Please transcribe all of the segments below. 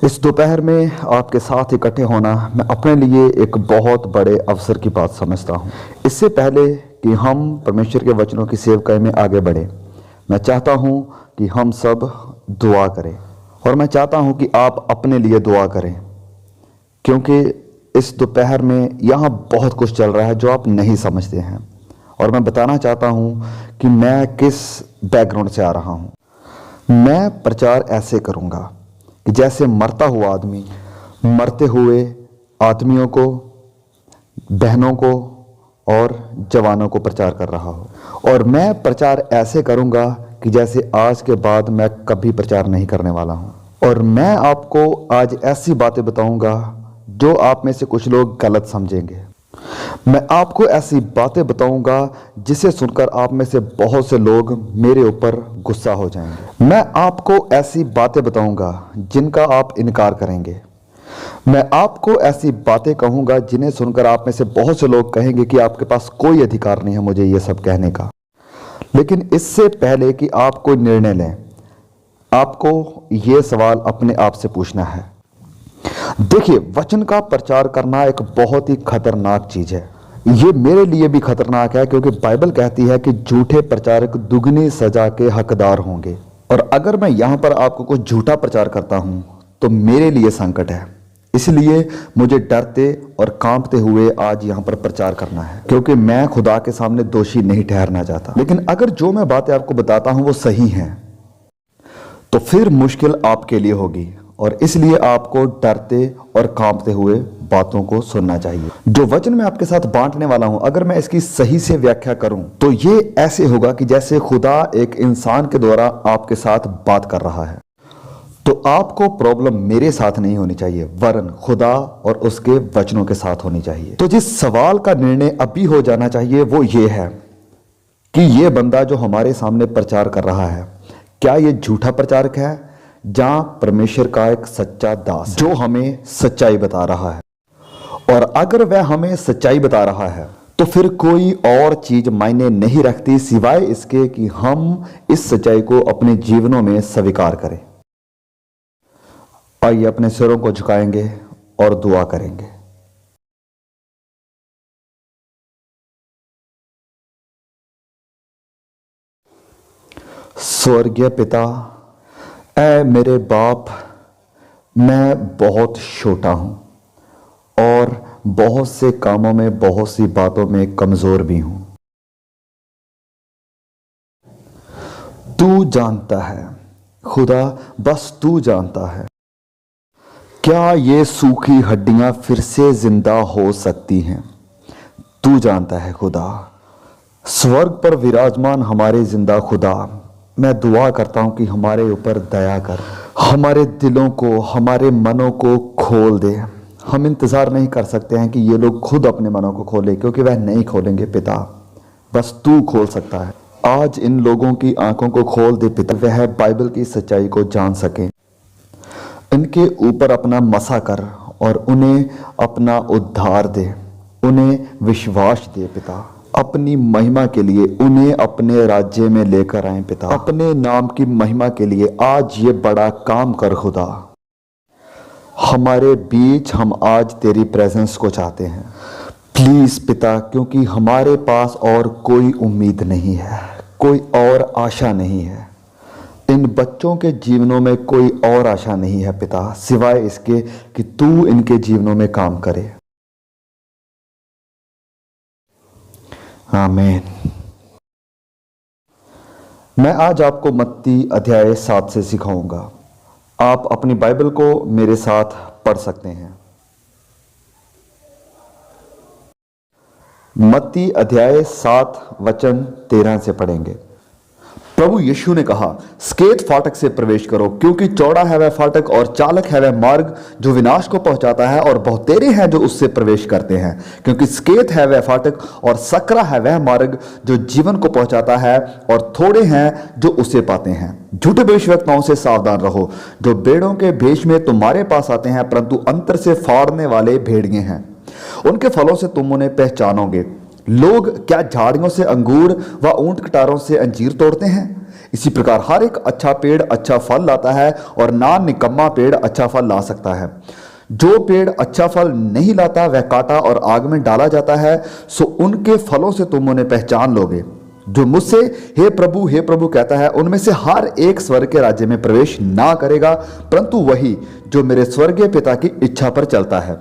इस दोपहर में आपके साथ इकट्ठे होना मैं अपने लिए एक बहुत बड़े अवसर की बात समझता हूँ। इससे पहले कि हम परमेश्वर के वचनों की सेवकाई में आगे बढ़े, मैं चाहता हूँ कि हम सब दुआ करें और मैं चाहता हूँ कि आप अपने लिए दुआ करें, क्योंकि इस दोपहर में यहाँ बहुत कुछ चल रहा है जो आप नहीं समझते हैं। और मैं बताना चाहता हूँ कि मैं किस बैकग्राउंड से आ रहा हूँ। मैं प्रचार ऐसे करूँगा कि जैसे मरता हुआ आदमी मरते हुए आदमियों को, बहनों को और जवानों को प्रचार कर रहा हो। और मैं प्रचार ऐसे करूँगा कि जैसे आज के बाद मैं कभी प्रचार नहीं करने वाला हूँ। और मैं आपको आज ऐसी बातें बताऊँगा जो आप में से कुछ लोग गलत समझेंगे। मैं आपको ऐसी बातें बताऊंगा जिसे सुनकर आप में से बहुत से लोग मेरे ऊपर गुस्सा हो जाएंगे। मैं आपको ऐसी बातें बताऊंगा जिनका आप इनकार करेंगे। मैं आपको ऐसी बातें कहूंगा जिन्हें सुनकर आप में से बहुत से लोग कहेंगे कि आपके पास कोई अधिकार नहीं है मुझे ये सब कहने का। लेकिन इससे पहले कि आप कोई निर्णय लें, आपको ये सवाल अपने आप से पूछना है। देखिए, वचन का प्रचार करना एक बहुत ही खतरनाक चीज है। ये मेरे लिए भी खतरनाक है, क्योंकि बाइबल कहती है कि झूठे प्रचारक दुगनी सजा के हकदार होंगे। और अगर मैं यहां पर आपको कुछ झूठा प्रचार करता हूं तो मेरे लिए संकट है। इसलिए मुझे डरते और कांपते हुए आज यहां पर प्रचार करना है, क्योंकि मैं खुदा के सामने दोषी नहीं ठहरना चाहता। लेकिन अगर जो मैं बातें आपको बताता हूं वो सही हैं, तो फिर मुश्किल आपके लिए होगी। और इसलिए आपको डरते और कांपते हुए बातों को सुनना चाहिए। जो वचन मैं आपके साथ बांटने वाला हूं, अगर मैं इसकी सही से व्याख्या करूं तो ये ऐसे होगा कि जैसे खुदा एक इंसान के द्वारा आपके साथ बात कर रहा है। तो आपको प्रॉब्लम मेरे साथ नहीं होनी चाहिए, वरन खुदा और उसके वचनों के साथ होनी चाहिए। तो जिस सवाल का निर्णय अभी हो जाना चाहिए वो ये है कि ये बंदा जो हमारे सामने प्रचार कर रहा है, क्या ये झूठा प्रचारक है जहां परमेश्वर का एक सच्चा दास जो हमें सच्चाई बता रहा है। और अगर वह हमें सच्चाई बता रहा है तो फिर कोई और चीज मायने नहीं रखती सिवाय इसके कि हम इस सच्चाई को अपने जीवनों में स्वीकार करें। आइए अपने सिरों को झुकाएंगे और दुआ करेंगे। स्वर्गीय पिता, ऐ मेरे बाप, मैं बहुत छोटा हूं और बहुत से कामों में, बहुत सी बातों में कमजोर भी हूं। तू जानता है खुदा, बस तू जानता है, क्या ये सूखी हड्डियां फिर से जिंदा हो सकती हैं? तू जानता है खुदा। स्वर्ग पर विराजमान हमारे जिंदा खुदा, मैं दुआ करता हूं कि हमारे ऊपर दया कर, हमारे दिलों को, हमारे मनों को खोल दे। हम इंतजार नहीं कर सकते हैं कि ये लोग खुद अपने मनों को खोलें, क्योंकि वह नहीं खोलेंगे पिता, बस तू खोल सकता है। आज इन लोगों की आंखों को खोल दे पिता, वह बाइबल की सच्चाई को जान सके। इनके ऊपर अपना मसा कर और उन्हें अपना उद्धार दे, उन्हें विश्वास दे पिता। अपनी महिमा के लिए उन्हें अपने राज्य में लेकर आए पिता। अपने नाम की महिमा के लिए आज ये बड़ा काम कर खुदा। हमारे बीच हम आज तेरी प्रेजेंस को चाहते हैं, प्लीज पिता, क्योंकि हमारे पास और कोई उम्मीद नहीं है, कोई और आशा नहीं है। इन बच्चों के जीवनों में कोई और आशा नहीं है पिता, सिवाय इसके कि तू इनके जीवनों में काम करे। आमीन। मैं आज आपको मत्ती अध्याय 7 से सिखाऊंगा। आप अपनी बाइबल को मेरे साथ पढ़ सकते हैं। मत्ती अध्याय 7 वचन 13 से पढ़ेंगे। प्रभु यीशु ने कहा, स्केत फाटक से प्रवेश करो, क्योंकि चौड़ा है वह फाटक और चालक है वह मार्ग जो विनाश को पहुंचाता है, और बहुतेरे हैं जो उससे प्रवेश करते हैं। क्योंकि स्केत है वह फाटक और सकरा है वह मार्ग जो जीवन को पहुंचाता है, और थोड़े हैं जो उसे पाते हैं। झूठे भविष्यवक्ताओं से सावधान रहो, जो भेड़ों के भेष में तुम्हारे पास आते हैं, परंतु अंतर से फाड़ने वाले भेड़िए हैं। उनके फलों से तुम उन्हें पहचानोगे। लोग क्या झाड़ियों से अंगूर व ऊंट कटारों से अंजीर तोड़ते हैं? इसी प्रकार हर एक अच्छा पेड़ अच्छा फल लाता है और ना निकम्मा पेड़ अच्छा फल ला सकता है। जो पेड़ अच्छा फल नहीं लाता वह काटा और आग में डाला जाता है, सो उनके फलों से तुम उन्हें पहचान लोगे। जो मुझसे हे प्रभु कहता है, उनमें से हर एक स्वर्ग के राज्य में प्रवेश ना करेगा, परंतु वही जो मेरे स्वर्गीय पिता की इच्छा पर चलता है।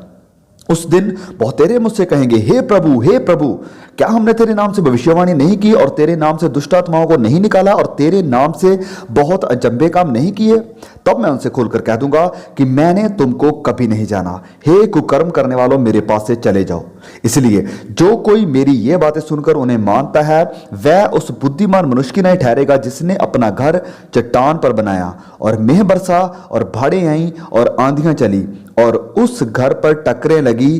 उस दिन बहुतेरे मुझसे कहेंगे, हे प्रभु, क्या हमने तेरे नाम से भविष्यवाणी नहीं की और तेरे नाम से दुष्ट आत्माओं को नहीं निकाला और तेरे नाम से बहुत अजंबे काम नहीं किए? तब मैं उनसे खोलकर कह दूंगा कि मैंने तुमको कभी नहीं जाना। हे कुकर्म करने वालों, मेरे पास से चले जाओ। इसलिए जो कोई मेरी ये बातें सुनकर उन्हें मानता है, वह उस बुद्धिमान मनुष्य की नहीं ठहरेगा जिसने अपना घर चट्टान पर बनाया और मेह बरसा और बाढ़ें आई और आंधियां चली और उस घर पर टकरें लगी,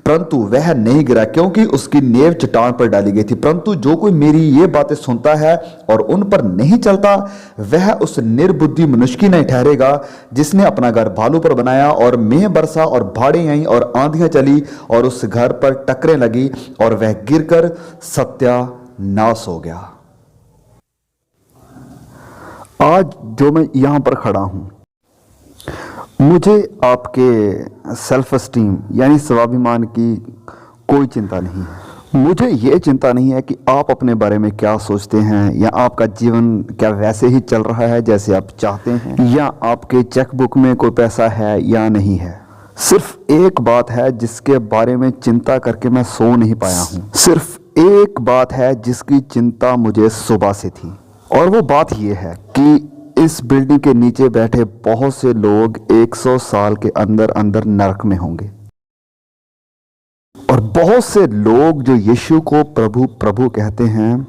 परंतु वह नहीं गिरा क्योंकि उसकी नींव चट्टान पर डाली गई थी। परंतु जो कोई मेरी ये बातें सुनता है और उन पर नहीं चलता, वह उस निर्बुद्धि मनुष्य की नहीं ठहरेगा जिसने अपना घर भालू पर बनाया और मेह बरसा और बाढ़ें आई और आंधियां चली और उस घर पर टकरें लगी और वह गिरकर सत्यानाश हो गया। आज जो मैं यहां पर खड़ा हूं, मुझे आपके सेल्फ एस्टीम यानी स्वाभिमान की कोई चिंता नहीं है। मुझे ये चिंता नहीं है कि आप अपने बारे में क्या सोचते हैं या आपका जीवन क्या वैसे ही चल रहा है जैसे आप चाहते हैं या आपके चेकबुक में कोई पैसा है या नहीं है। सिर्फ एक बात है जिसके बारे में चिंता करके मैं सो नहीं पाया हूँ। सिर्फ एक बात है जिसकी चिंता मुझे सुबह से थी, और वो बात ये है कि इस बिल्डिंग के नीचे बैठे बहुत से लोग 100 साल के अंदर अंदर नरक में होंगे, और बहुत से लोग जो यीशु को प्रभु प्रभु कहते हैं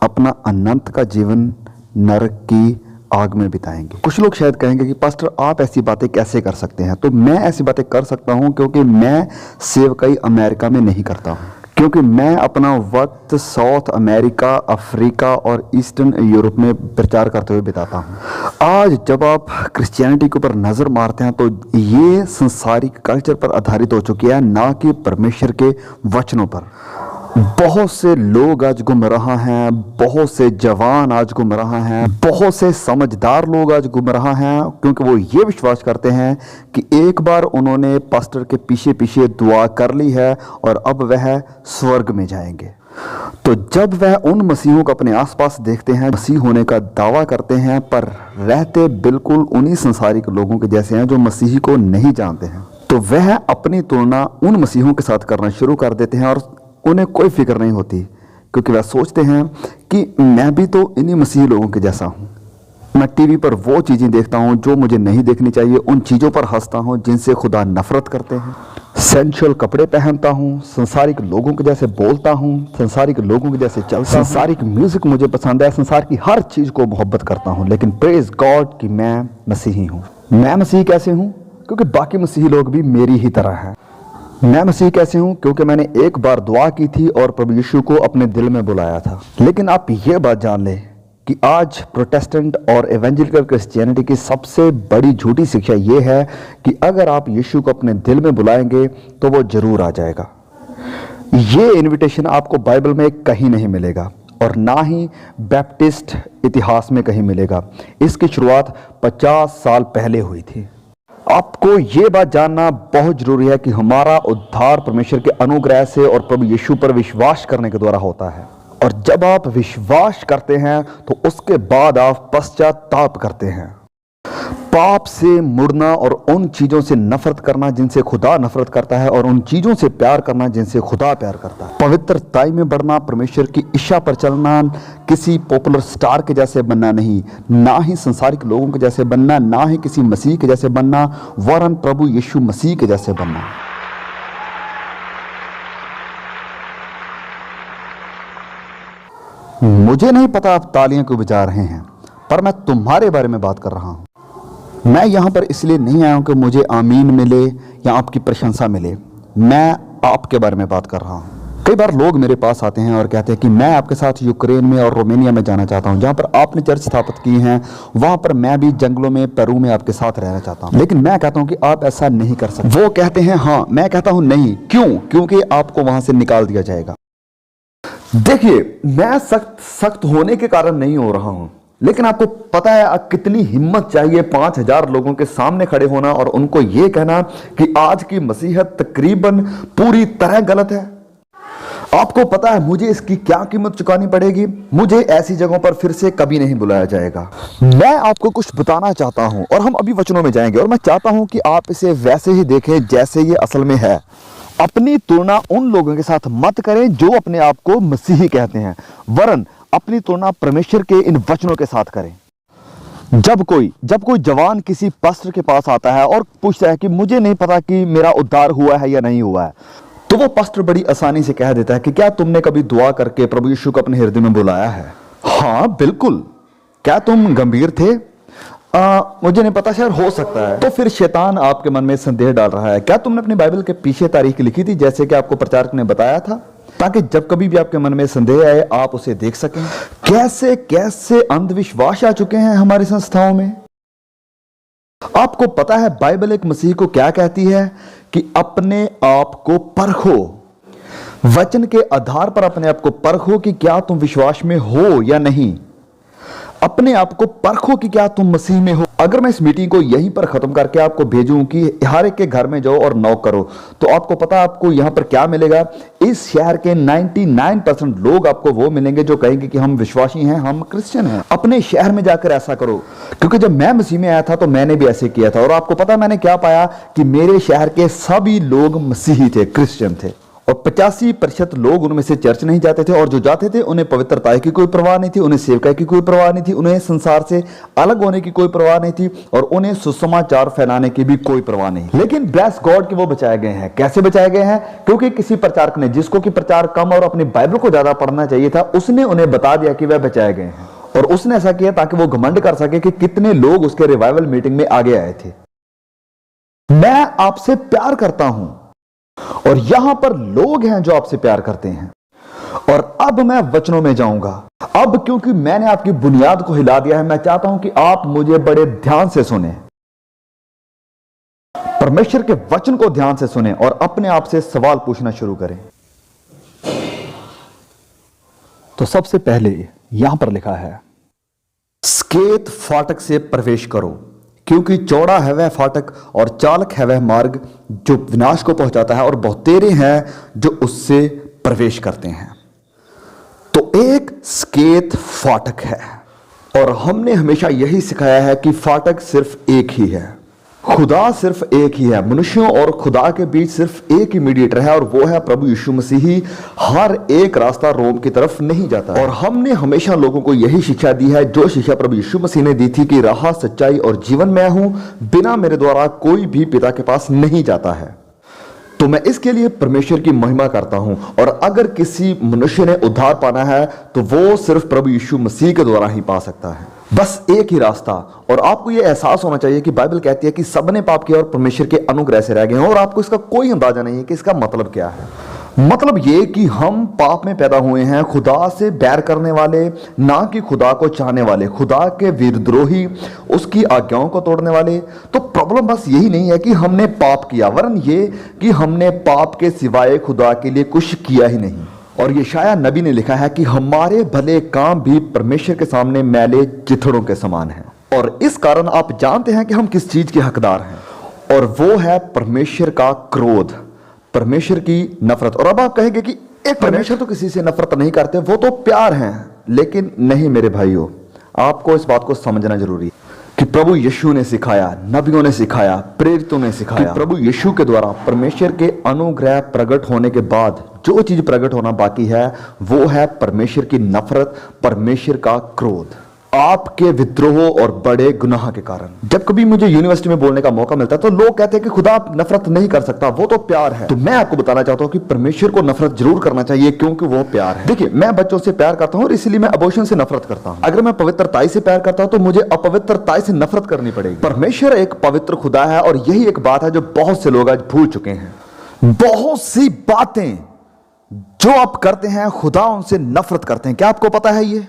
अपना अनंत का जीवन नरक की आग में बिताएंगे। कुछ लोग शायद कहेंगे कि पास्टर आप ऐसी बातें कैसे कर सकते हैं? तो मैं ऐसी बातें कर सकता हूं क्योंकि मैं सेवकाई अमेरिका में नहीं करता हूं, क्योंकि मैं अपना वक्त साउथ अमेरिका, अफ्रीका और ईस्टर्न यूरोप में प्रचार करते हुए बिताता हूँ। आज जब आप क्रिश्चियनिटी के ऊपर नज़र मारते हैं तो ये संसारिक कल्चर पर आधारित हो चुकी है, ना कि परमेश्वर के वचनों पर। बहुत से लोग आज गुमराह हैं, बहुत से जवान आज गुमराह हैं, बहुत से समझदार लोग आज गुमराह हैं, क्योंकि वो ये विश्वास करते हैं कि एक बार उन्होंने पास्टर के पीछे पीछे दुआ कर ली है और अब वह स्वर्ग में जाएंगे। तो जब वह उन मसीहों को अपने आसपास देखते हैं, मसीह होने का दावा करते हैं पर रहते बिल्कुल उन्हीं संसारिक लोगों के जैसे हैं जो मसीह को नहीं जानते हैं, तो वह अपनी तुलना उन मसीहों के साथ करना शुरू कर देते हैं और उन्हें कोई फिक्र नहीं होती, क्योंकि वह सोचते हैं कि मैं भी तो इन्हीं मसीही लोगों के जैसा हूँ। मैं टीवी पर वो चीज़ें देखता हूँ जो मुझे नहीं देखनी चाहिए, उन चीज़ों पर हंसता हूँ जिनसे खुदा नफरत करते हैं, सेंशुअल कपड़े पहनता हूँ, संसारिक लोगों के जैसे बोलता हूँ, संसारिक लोगों के जैसे चलता हूँ, संसारिक म्यूजिक मुझे पसंद है, संसार की हर चीज़ को मोहब्बत करता हूँ, लेकिन प्रेज गॉड कि मैं मसीही हूँ। मैं मसीही कैसे हूँ? क्योंकि बाकी मसीही लोग भी मेरी ही तरह हैं। मैं मसीह कैसे हूं? क्योंकि मैंने एक बार दुआ की थी और प्रभु यीशु को अपने दिल में बुलाया था। लेकिन आप ये बात जान लें कि आज प्रोटेस्टेंट और एवेंजलिकल क्रिश्चियनिटी की सबसे बड़ी झूठी शिक्षा ये है कि अगर आप यीशु को अपने दिल में बुलाएंगे तो वो जरूर आ जाएगा। ये इनविटेशन आपको बाइबल में कहीं नहीं मिलेगा और ना ही बैप्टिस्ट इतिहास में कहीं मिलेगा। इसकी शुरुआत 50 साल पहले हुई थी। आपको ये बात जानना बहुत जरूरी है कि हमारा उद्धार परमेश्वर के अनुग्रह से और प्रभु यीशु पर विश्वास करने के द्वारा होता है, और जब आप विश्वास करते हैं तो उसके बाद आप पश्चाताप करते हैं। पाप से मुड़ना और उन चीजों से नफरत करना जिनसे खुदा नफरत करता है और उन चीजों से प्यार करना जिनसे खुदा प्यार करता है। पवित्रताई में बढ़ना, परमेश्वर की इच्छा पर चलना, किसी पॉपुलर स्टार के जैसे बनना नहीं, ना ही संसारिक लोगों के जैसे बनना, ना ही किसी मसीह के जैसे बनना, वरन प्रभु यीशु मसीह के जैसे बनना। मुझे नहीं पता आप तालियां क्यों बजा रहे हैं, पर मैं तुम्हारे बारे में बात कर रहा हूं। मैं यहां पर इसलिए नहीं आया हूं कि मुझे आमीन मिले या आपकी प्रशंसा मिले। मैं आपके बारे में बात कर रहा हूं। कई बार लोग मेरे पास आते हैं और कहते हैं कि मैं आपके साथ यूक्रेन में और रोमानिया में जाना चाहता हूं, जहां पर आपने चर्च स्थापित की हैं, वहां पर मैं भी जंगलों में, पेरू में आपके साथ रहना चाहता हूं। लेकिन मैं कहता हूं कि आप ऐसा नहीं कर सकते। वो कहते हैं हाँ, मैं कहता हूं नहीं। क्यों? क्योंकि आपको वहां से निकाल दिया जाएगा। देखिए, मैं सख्त होने के कारण नहीं हो रहा हूं, लेकिन आपको पता है कितनी हिम्मत चाहिए 5000 लोगों के सामने खड़े होना और उनको यह कहना कि आज की मसीहत तकरीबन पूरी तरह गलत है। आपको पता है मुझे इसकी क्या कीमत चुकानी पड़ेगी। मुझे ऐसी जगहों पर फिर से कभी नहीं बुलाया जाएगा। मैं आपको कुछ बताना चाहता हूं और हम अभी वचनों में जाएंगे और मैं चाहता हूं कि आप इसे वैसे ही देखें जैसे ये असल में है। अपनी तुलना उन लोगों के साथ मत करें जो अपने आप को मसीही कहते हैं, वरन अपनी तुलना परमेश्वर के इन वचनों के साथ करें। जब कोई जवान किसी पास्टर के पास आता है और पूछता है कि मुझे नहीं पता कि मेरा उद्धार हुआ है या नहीं हुआ है, तो वो पास्टर बड़ी आसानी से कह देता है कि क्या तुमने कभी दुआ करके प्रभु यीशु को अपने हृदय में बुलाया है? हाँ बिल्कुल। क्या तुम गंभीर थे? मुझे नहीं पता, शायद हो सकता है। तो फिर शैतान आपके मन में संदेह डाल रहा है। क्या तुमने अपनी बाइबल के पीछे तारीख लिखी थी जैसे कि आपको प्रचारक ने बताया था, ताकि जब कभी भी आपके मन में संदेह आए आप उसे देख सकें? कैसे कैसे अंधविश्वास आ चुके हैं हमारी संस्थाओं में। आपको पता है बाइबल एक मसीह को क्या कहती है कि अपने आप को परखो। वचन के आधार पर अपने आप को परखो कि क्या तुम विश्वास में हो या नहीं। अपने आप को परखो कि क्या तुम मसीह में हो। अगर मैं इस मीटिंग को यहीं पर खत्म करके आपको भेजूं कि हर एक के घर में जाओ और नॉक करो, तो आपको पता आपको यहां पर क्या मिलेगा? इस शहर के 99% लोग आपको वो मिलेंगे जो कहेंगे कि हम विश्वासी हैं, हम क्रिश्चियन हैं। अपने शहर में जाकर ऐसा करो, क्योंकि जब मैं मसीह में आया था तो मैंने भी ऐसे किया था और आपको पता मैंने क्या पाया कि मेरे शहर के सभी लोग मसीही थे, क्रिश्चियन थे और 85% लोग उनमें से चर्च नहीं जाते थे और जो जाते थे उन्हें पवित्रता की कोई परवाह नहीं थी, उन्हें सेवकाई की कोई परवाह नहीं थी, उन्हें संसार से अलग होने की कोई परवाह नहीं थी और उन्हें सुसमाचार फैलाने की भी कोई परवाह नहीं। लेकिन ब्लेस गॉड कि वो बचाए गए हैं। कैसे बचाए गए हैं? क्योंकि किसी प्रचारक ने, जिसको कि प्रचार कम और अपनी बाइबल को ज्यादा पढ़ना चाहिए था, उसने उन्हें बता दिया कि वह बचाए गए हैं और उसने ऐसा किया ताकि वो घमंड कर सके कि कितने लोग उसके रिवाइवल मीटिंग में आगे आए थे। मैं आपसे प्यार करता हूं और यहां पर लोग हैं जो आपसे प्यार करते हैं। और अब मैं वचनों में जाऊंगा। अब क्योंकि मैंने आपकी बुनियाद को हिला दिया है, मैं चाहता हूं कि आप मुझे बड़े ध्यान से सुने, परमेश्वर के वचन को ध्यान से सुने और अपने आप से सवाल पूछना शुरू करें। तो सबसे पहले यहां पर लिखा है, स्केत फाटक से प्रवेश करो, क्योंकि चौड़ा है वह फाटक और चालक है वह मार्ग जो विनाश को पहुंचाता है और बहुतेरे हैं जो उससे प्रवेश करते हैं। तो एक स्केत फाटक है और हमने हमेशा यही सिखाया है कि फाटक सिर्फ एक ही है, खुदा सिर्फ एक ही है। मनुष्यों और खुदा के बीच सिर्फ एक ही मीडिएटर है और वो है प्रभु यीशु मसीह। हर एक रास्ता रोम की तरफ नहीं जाता और हमने हमेशा लोगों को यही शिक्षा दी है, जो शिक्षा प्रभु यीशु मसीह ने दी थी कि राह, सच्चाई और जीवन मैं हूं, बिना मेरे द्वारा कोई भी पिता के पास नहीं जाता है। तो मैं इसके लिए परमेश्वर की महिमा करता हूं और अगर किसी मनुष्य ने उद्धार पाना है तो वो सिर्फ प्रभु यीशु मसीह के द्वारा ही पा सकता है। बस एक ही रास्ता। और आपको यह एहसास होना चाहिए कि बाइबल कहती है कि सबने पाप किया और परमेश्वर के अनुग्रह से रह गए हैं और आपको इसका कोई अंदाजा नहीं है कि इसका मतलब क्या है। मतलब ये कि हम पाप में पैदा हुए हैं, खुदा से बैर करने वाले, ना कि खुदा को चाहने वाले, खुदा के विद्रोही, उसकी आज्ञाओं को तोड़ने वाले। तो प्रॉब्लम बस यही नहीं है कि हमने पाप किया, वरन ये कि हमने पाप के सिवाय खुदा के लिए कुछ किया ही नहीं। और यशायाह नबी ने लिखा है कि हमारे भले काम भी परमेश्वर के सामने मैले चिथड़ों के समान हैं। और इस कारण आप जानते हैं कि हम किस चीज के हकदार हैं, और वो है परमेश्वर का क्रोध, परमेश्वर की नफरत। और अब आप कहेंगे कि एक परमेश्वर तो किसी से नफरत नहीं करते, वो तो प्यार हैं। लेकिन नहीं मेरे भाइयों, आपको इस बात को समझना जरूरी है कि प्रभु यीशु ने सिखाया, नबियों ने सिखाया, प्रेरितों ने सिखाया, प्रभु यीशु के द्वारा परमेश्वर के अनुग्रह प्रकट होने के बाद जो चीज प्रकट होना बाकी है वो है परमेश्वर की नफरत, परमेश्वर का क्रोध, आपके विद्रोह और बड़े गुनाह के कारण। जब कभी मुझे यूनिवर्सिटी में बोलने का मौका मिलता है तो लोग कहते हैं कि खुदा नफरत नहीं कर सकता, वो तो प्यार है। तो मैं आपको बताना चाहता हूं कि परमेश्वर को नफरत जरूर करना चाहिए, क्योंकि वो प्यार है। देखिए, मैं बच्चों से प्यार करता हूं और इसलिए मैं अबॉर्शन से नफरत करता हूं। अगर मैं पवित्रताई से प्यार करता हूं तो मुझे अपवित्रताई से नफरत करनी पड़ेगी। परमेश्वर एक पवित्र खुदा है और यही एक बात है जो बहुत से लोग आज भूल चुके हैं। बहुत सी बातें जो आप करते हैं खुदा उनसे नफरत करते हैं। क्या आपको पता है? ये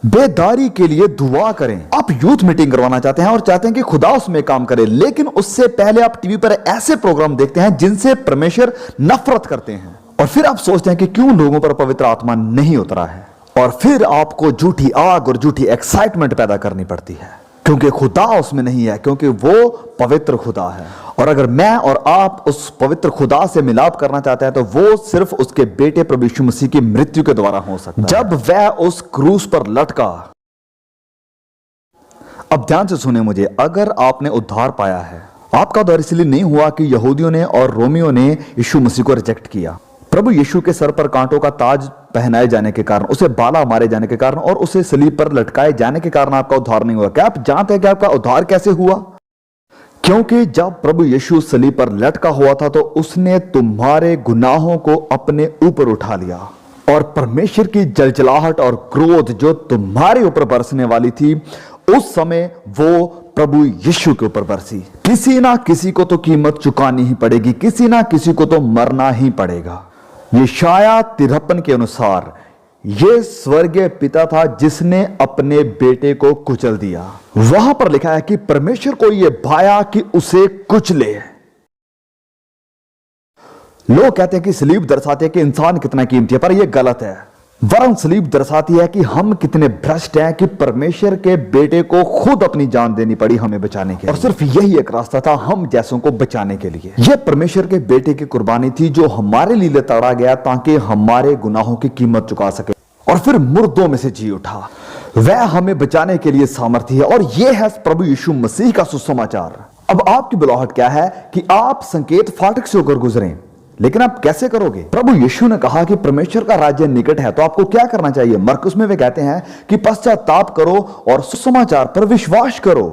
बेदारी के लिए दुआ करें। आप यूथ मीटिंग करवाना चाहते हैं और चाहते हैं कि खुदा उसमें काम करे, लेकिन उससे पहले आप टीवी पर ऐसे प्रोग्राम देखते हैं जिनसे परमेश्वर नफरत करते हैं। और फिर आप सोचते हैं कि क्यों लोगों पर पवित्र आत्मा नहीं उतरा है, और फिर आपको झूठी आग और झूठी एक्साइटमेंट पैदा करनी पड़ती है, क्योंकि खुदा उसमें नहीं है, क्योंकि वो पवित्र खुदा है। और अगर मैं और आप उस पवित्र खुदा से मिलाप करना चाहते हैं तो वो सिर्फ उसके बेटे प्रभु यीशु मसीह की मृत्यु के द्वारा हो सकता है, जब वह उस क्रूस पर लटका। अब ध्यान से सुने मुझे, अगर आपने उद्धार पाया है, आपका उद्धार इसलिए नहीं हुआ कि यहूदियों ने और रोमियों ने यीशु मसीह को रिजेक्ट किया। प्रभु यीशु के सर पर कांटों का ताज पहनाए जाने के कारण, उसे बाला मारे जाने के कारण और उसे सलीब पर लटकाए जाने के कारण आपका उद्धार नहीं हुआ। क्या आप जानते हैं कि आपका उद्धार कैसे हुआ? क्योंकि जब प्रभु यीशु सलीब पर लटका हुआ था तो उसने तुम्हारे गुनाहों को अपने ऊपर उठा लिया, और परमेश्वर की जलजलाहट और क्रोध जो तुम्हारे ऊपर बरसने वाली थी, उस समय वो प्रभु यीशु के ऊपर बरसी। किसी ना किसी को तो कीमत चुकानी ही पड़ेगी, किसी ना किसी को तो मरना ही पड़ेगा। यशायाह 53 के अनुसार ये स्वर्गीय पिता था जिसने अपने बेटे को कुचल दिया। वहां पर लिखा है कि परमेश्वर को यह भाया कि उसे कुचले। लोग कहते हैं कि सलीब दर्शाती है कि इंसान कितना कीमती है, पर यह गलत है। वरन सलीब दर्शाती है कि हम कितने भ्रष्ट हैं कि परमेश्वर के बेटे को खुद अपनी जान देनी पड़ी हमें बचाने के लिए। और सिर्फ यही एक रास्ता था हम जैसों को बचाने के लिए। यह परमेश्वर के बेटे की कुर्बानी थी जो हमारे लिए तड़ा गया ताकि हमारे गुनाहों की कीमत चुका सके, और फिर मुर्दों में से जी उठा। वह हमें बचाने के लिए सामर्थ्य है, और यह है प्रभु यीशु मसीह का सुसमाचार। अब आपकी बुलाहट क्या है कि आप संकेत फाटक से होकर गुजरें, लेकिन आप कैसे करोगे? प्रभु यीशु ने कहा कि परमेश्वर का राज्य निकट है, तो आपको क्या करना चाहिए? मरकुस में वे कहते हैं कि पश्चाताप करो और सुसमाचार पर विश्वास करो।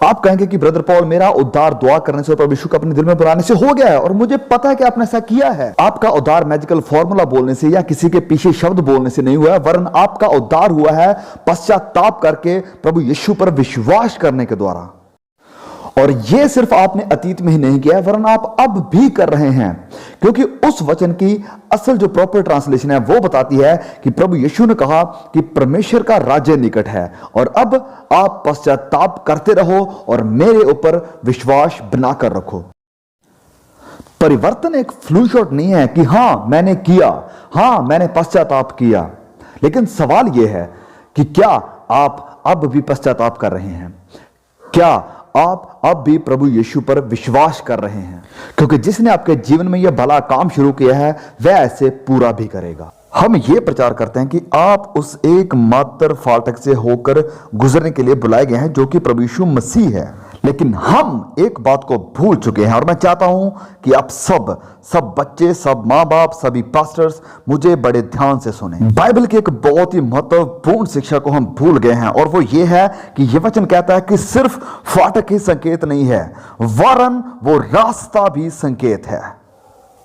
आप कहेंगे कि ब्रदर पॉल, मेरा उद्धार दुआ करने से और प्रभु यीशु को अपने दिल में बुलाने से हो गया है, और मुझे पता है कि आपने ऐसा किया है। आपका उद्धार मैजिकल फॉर्मूला बोलने से या किसी के पीछे शब्द बोलने से नहीं हुआ है, वरन आपका उद्धार हुआ है पश्चाताप करके प्रभु यीशु पर विश्वास करने के द्वारा। और यह सिर्फ आपने अतीत में ही नहीं किया है, वरन आप अब भी कर रहे हैं, क्योंकि उस वचन की असल जो प्रॉपर ट्रांसलेशन है वो बताती है कि प्रभु यीशु ने कहा कि परमेश्वर का राज्य निकट है, और अब आप पश्चाताप करते रहो और मेरे ऊपर विश्वास बनाकर रखो। परिवर्तन एक फ्लू शॉट नहीं है कि हां मैंने किया, हां मैंने पश्चाताप किया, लेकिन सवाल यह है कि क्या आप अब भी पश्चाताप कर रहे हैं? क्या आप अब भी प्रभु यीशु पर विश्वास कर रहे हैं? क्योंकि जिसने आपके जीवन में यह भला काम शुरू किया है वह ऐसे पूरा भी करेगा। हम ये प्रचार करते हैं कि आप उस एकमात्र फाटक से होकर गुजरने के लिए बुलाए गए हैं जो कि प्रभु यीशु मसीह है। लेकिन हम एक बात को भूल चुके हैं, और मैं चाहता हूं कि आप सब बच्चे, सब माँ बाप, सभी पास्टर्स मुझे बड़े ध्यान से सुने। बाइबल की एक बहुत ही महत्वपूर्ण शिक्षा को हम भूल गए हैं, और वो ये है कि यह वचन कहता है कि सिर्फ फाटक ही संकेत नहीं है, वरन वो रास्ता भी संकेत है।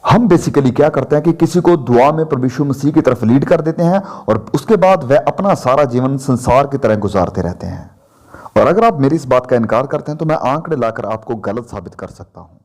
हम बेसिकली क्या करते हैं कि किसी को दुआ में प्रभु यीशु मसीह की तरफ लीड कर देते हैं, और उसके बाद वह अपना सारा जीवन संसार की तरह गुजारते रहते हैं। और अगर आप मेरी इस बात का इनकार करते हैं तो मैं आंकड़े लाकर आपको गलत साबित कर सकता हूं।